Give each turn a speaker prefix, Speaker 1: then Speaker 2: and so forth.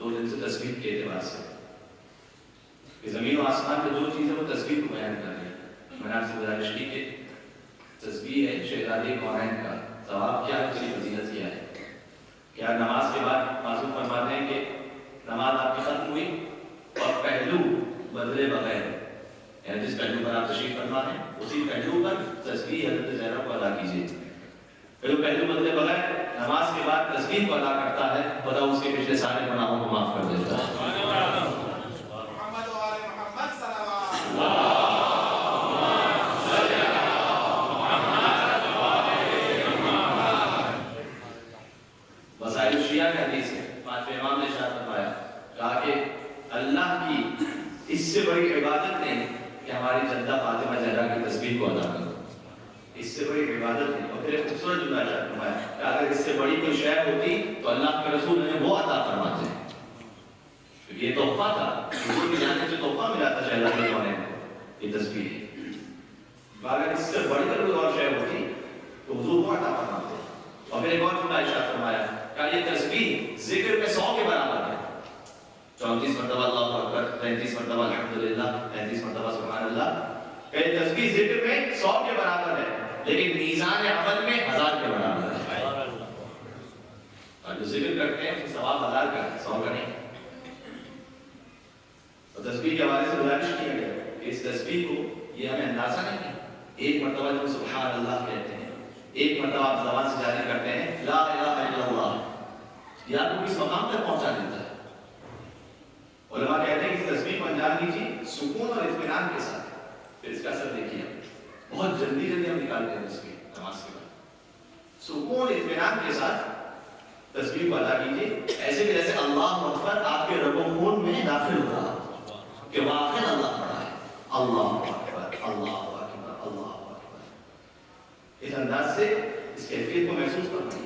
Speaker 1: دو دن سے تصویر کے اعتبار سے کہ زمین و آسمان میں جو چیز ہے وہ تصویر کو بیان کر رہی ہے. میں نے آپ سے گزارش کی کہ تصویر ہے شہزادے کونین کا ثواب کیا ہے, اس کی فضیلت کیا ہے. کیا نماز کے بعد معصوم فرماتے ہیں کہ نماز آپ کی ختم ہوئی اور پہلو بدلے بغیر, یعنی جس پہلو پر آپ تشریف فرما ہیں اسی پہلو پر تسبیح حضرت زینب کو ادا کیجیے. پہلو بدلے بغیر نماز کے بعد تسبیح کو ادا کرتا ہے, خدا اس کے پچھلے سارے گناہوں کو معاف کر دیتا ہے. وسائل الشیعہ کی حدیث ہے, پانچویں امام نے ارشاد فرمایا, کہا کہ اللہ کی اس سے بڑی عبادت نہیں کہ ہماری جدہ فاطمہ زہرا کی تسبیح کو ادا کرو. اس سے بڑی عبادت نہیں. اور پھر ایک خوبصورت جملہ ارشاد فرمایا کہ اگر اس سے بڑی کوئی شے ہوتی تو اللہ کے رسول نے وہ عطا فرماتے. یہ تحفہ تھا, حضور کی جانب سے تحفہ ملا تھا شہزادے کونین کو, یہ تسبیح ہے. اگر اس سے بڑی کوئی اور شے ہوتی تو حضور کو عطا فرماتے. اور پھر ایک اور جملہ ارشاد فرمایا کہ یہ تسبیح ذکر میں 100 کے برابر ہے. 34 مرتبہ اللہ اکبر, 33 مرتبہ الحمدللہ, 33 مرتبہ سبحان اللہ. کہ تسبیح ذکر میں 100 کے برابر ہے, لیکن میزان عمل میں 1000 کے برابر ہے. اور جو ذکر کرتے ہیں اس کا ثواب 1000 کا ہے, 100 کا نہیں. اور تسبیح کے حوالے سے گزارش کیا گیا کہ اس تسبیح کو یہ ہمیں اندازہ نہیں ہے. ایک مرتبہ جب سبحان اللہ کہتے ہیں, ایک مرتبہ آپ زبان سے جاری کرتے ہیں لا الہ الا اللہ, یہ آپ کو کس مقام تک پہنچا دیتا ہے. علماء کہتے ہیں کہ اس تسبیح کو انجام دیجیے سکون اور اطمینان کے ساتھ. پھر اس کا اثر دیکھیے, بہت جلدی ہم نکالتے ہیں تسبیح نماز کے بعد. سکون اطمینان کے ساتھ تسبیح کو ادا کیجیے, ایسے کہ جیسے اللہ اکبر آپ کے رگ و خون میں داخل ہو رہا کہ واقعی اللہ پڑھا ہے. اللہ اکبر, اللہ اکبر, اللہ اکبر. اس انداز سے اس کیفیت کو محسوس کرنا.